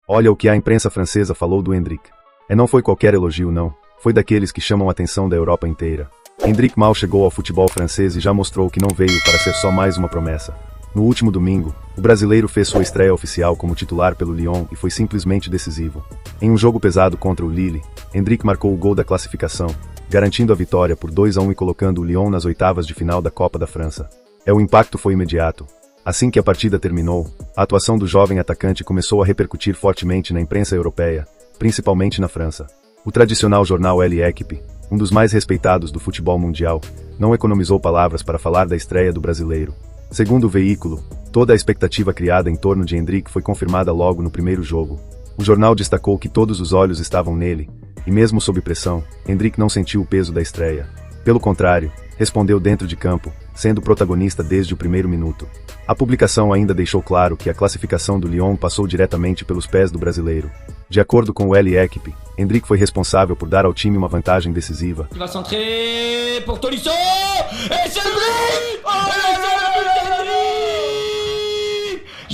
Olha o que a imprensa francesa falou do Endrick. E não foi qualquer elogio não, foi daqueles que chamam a atenção da Europa inteira. Endrick mal chegou ao futebol francês e já mostrou que não veio para ser só mais uma promessa. No último domingo, o brasileiro fez sua estreia oficial como titular pelo Lyon e foi simplesmente decisivo. Em um jogo pesado contra o Lille, Endrick marcou o gol da classificação, garantindo a vitória por 2-1 e colocando o Lyon nas oitavas de final da Copa da França. O impacto foi imediato. Assim que a partida terminou, a atuação do jovem atacante começou a repercutir fortemente na imprensa europeia, principalmente na França. O tradicional jornal L'Équipe, um dos mais respeitados do futebol mundial, não economizou palavras para falar da estreia do brasileiro. Segundo o veículo, toda a expectativa criada em torno de Endrick foi confirmada logo no primeiro jogo. O jornal destacou que todos os olhos estavam nele, e mesmo sob pressão, Endrick não sentiu o peso da estreia. Pelo contrário, respondeu dentro de campo, sendo protagonista desde o primeiro minuto. A publicação ainda deixou claro que a classificação do Lyon passou diretamente pelos pés do brasileiro. De acordo com o L'Équipe, Endrick foi responsável por dar ao time uma vantagem decisiva. Il va centrer pour Tolisso et c'est Endrick. Oh là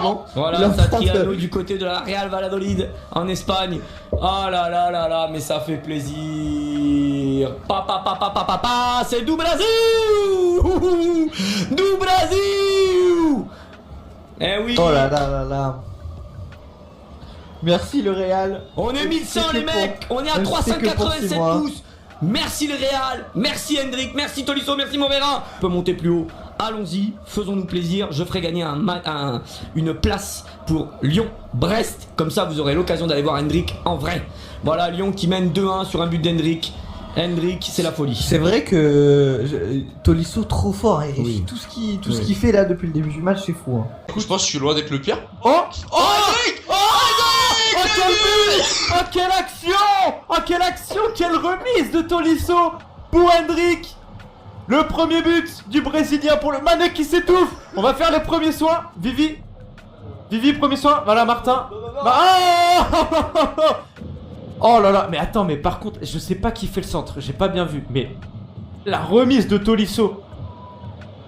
là, voilà, ça tire à nous du côté de la Real Valladolid en Espagne. Oh là là là là, mais ça fait plaisir. C'est du Brésil. Du Brésil. Eh oui. Oh là là là là. Merci le Real. On est 1100 les mecs. On est à 387 pouces. Merci le Real, merci Endrick, merci Tolisso, merci Moreira. On peut monter plus haut, allons-y, faisons-nous plaisir. Je ferai gagner une place pour Lyon-Brest. Comme ça vous aurez l'occasion d'aller voir Endrick en vrai. Voilà, Lyon qui mène 2-1 sur un but d'Endrick. Endrick, c'est la folie. C'est vrai que Tolisso trop fort, hein. Oui. Tout ce qu'il fait là depuis le début du match, c'est fou, hein. Je pense que je suis loin d'être le pire. Oh Endrick. Oh quel but! Oh quelle action! Oh quelle action! Quelle remise de Tolisso pour Endrick! Le premier but du Brésilien pour le Mané qui s'étouffe! On va faire les premiers soins. Vivi, premier soin. Voilà Martin. Oh là là, mais attends, mais par contre, je sais pas qui fait le centre, j'ai pas bien vu, mais la remise de Tolisso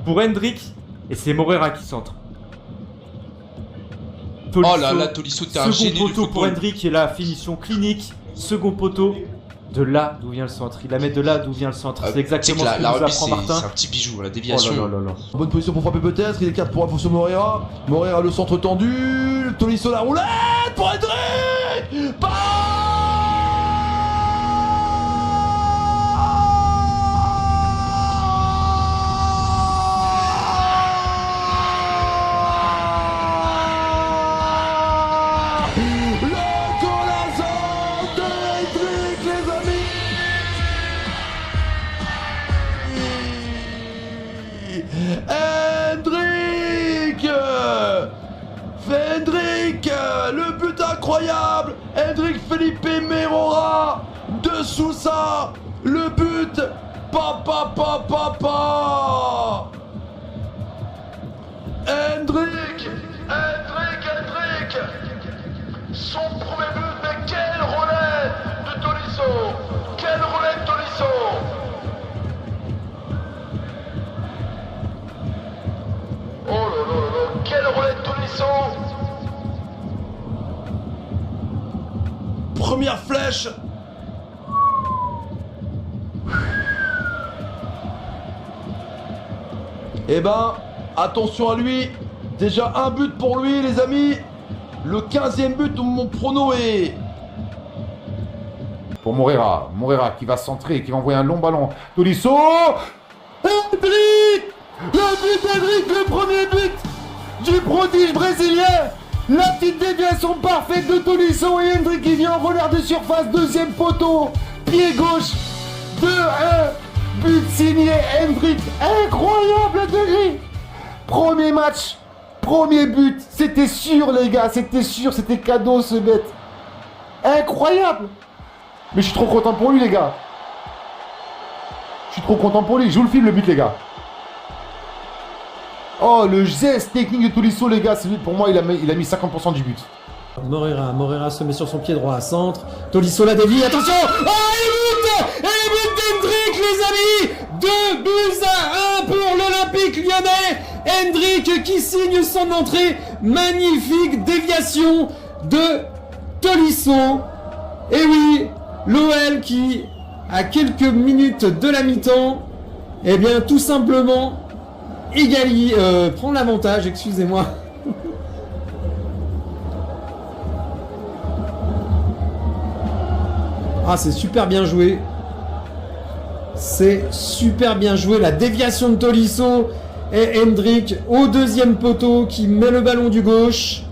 pour Endrick et c'est Moreira qui centre. Tolisso, oh là là, Tolisso, t'es un génie du football. Second poteau pour football. Endrick et la finition clinique. Second poteau. De là d'où vient le centre. Il la met de là d'où vient le centre. C'est exactement ce que nous apprend Martin. C'est un petit bijou, la déviation. Oh là là là. Bonne position pour frapper peut-être, il écarte pour sur Moreira. Moreira le centre tendu. Tolisso la roulette pour Endrick. Endrick, le but incroyable. Endrick Felipe Merora de Sousa, le but. Endrick, son premier but, mais quelle roulette de Tolisso. Quelle roulette Tolisso. Oh là là là, quelle roulette Tolisso. Première flèche. Eh ben, attention à lui. Déjà un but pour lui les amis. Le 15e but de mon prono est... Pour Moreira qui va centrer et qui va envoyer un long ballon. Tolisso. Endrick! Le but d'Endrick, le premier but du prodige brésilien. La petite déviation parfaite de Tolisso et Endrick qui vient en voleur de surface, deuxième poteau, pied gauche, 2-1, but signé Endrick, incroyable Endrick. Premier match, premier but, c'était sûr les gars, c'était cadeau ce bête. Incroyable. Mais je suis trop content pour lui les gars. Je suis trop content pour lui, je vous le filme le but les gars. Oh, le geste technique de Tolisso, les gars, pour moi, il a mis 50% du but. Moreira se met sur son pied droit à centre. Tolisso la dévie, attention. Oh, et le but d'Endrick, les amis. 2-1 pour l'Olympique Lyonnais. Endrick qui signe son entrée magnifique déviation de Tolisso. Et oui, l'OL qui, à quelques minutes de la mi-temps, eh bien tout simplement prend l'avantage, excusez-moi. Ah, c'est super bien joué. C'est super bien joué. La déviation de Tolisso et Hendrick au deuxième poteau qui met le ballon du gauche.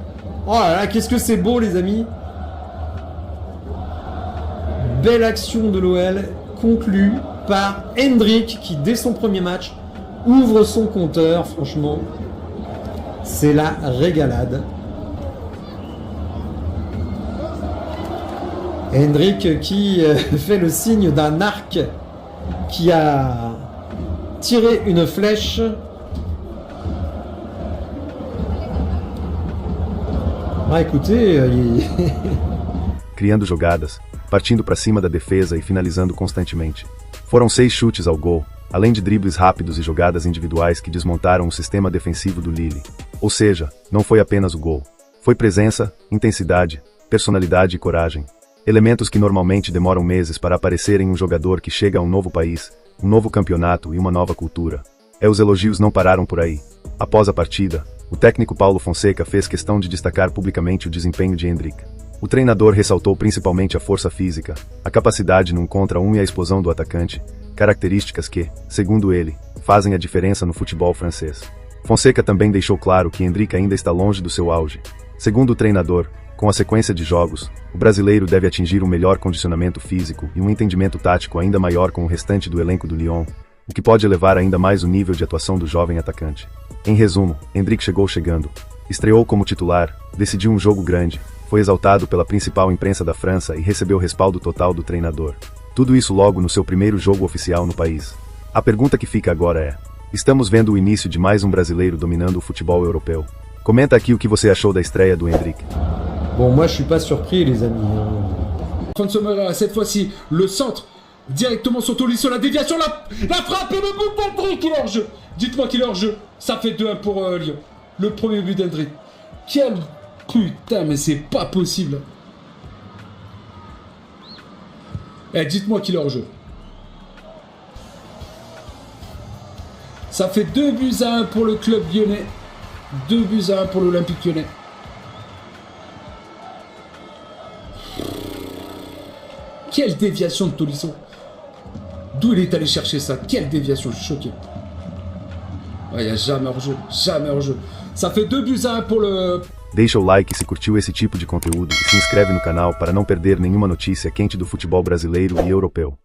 Oh là là, qu'est-ce que c'est beau, les amis. Belle action de l'OL conclue par Hendrick qui, dès son premier match, ouvre son compteur. Franchement, c'est la régalade. Hendrick qui fait le signe d'un arc qui a tiré une flèche. Ah, écoutez, criando jogadas, partindo para cima da defesa e finalizando constantemente. Foram 6 chutes ao gol, além de dribles rápidos e jogadas individuais que desmontaram o sistema defensivo do Lille. Ou seja, não foi apenas o gol. Foi presença, intensidade, personalidade e coragem. Elementos que normalmente demoram meses para aparecer em um jogador que chega a um novo país, um novo campeonato e uma nova cultura. Os elogios não pararam por aí. Após a partida, o técnico Paulo Fonseca fez questão de destacar publicamente o desempenho de Hendrick. O treinador ressaltou principalmente a força física, a capacidade no 1 contra 1 e a explosão do atacante, características que, segundo ele, fazem a diferença no futebol francês. Fonseca também deixou claro que Hendrick ainda está longe do seu auge. Segundo o treinador, com a sequência de jogos, o brasileiro deve atingir um melhor condicionamento físico e um entendimento tático ainda maior com o restante do elenco do Lyon, o que pode elevar ainda mais o nível de atuação do jovem atacante. Em resumo, Hendrick chegou chegando, estreou como titular, decidiu um jogo grande, foi exaltado pela principal imprensa da França e recebeu respaldo total do treinador. Tudo isso logo no seu primeiro jogo oficial no país. A pergunta que fica agora é: estamos vendo o início de mais um brasileiro dominando o futebol europeu? Comenta aqui o que você achou da estreia do Hendrick. Bon, moi je suis pas surpris, les amis. François Moreira, cette fois-ci, le centre, directement sur Tolisso, la déviation, la frappe et le but d'Hendrick, il est hors jeu. Dites-moi qu'il est hors jeu. Ça fait 2-1 pour Lyon. Le premier but d'Hendrick. Quel putain, mais c'est pas possible. Eh, dites-moi qu'il est hors jeu. Ça fait 2-1 pour le club lyonnais. 2-1 pour l'Olympique lyonnais. Quelle déviation de Tolisso. D'où il est allé chercher ça? Quelle déviation, je suis choqué. Il n'y a jamais hors-jeu, jamais hors-jeu. Ça fait 2-1 pour le... Deixa o like se curtiu esse tipo de conteúdo e se inscreve no canal para não perder nenhuma notícia quente do futebol brasileiro e europeu.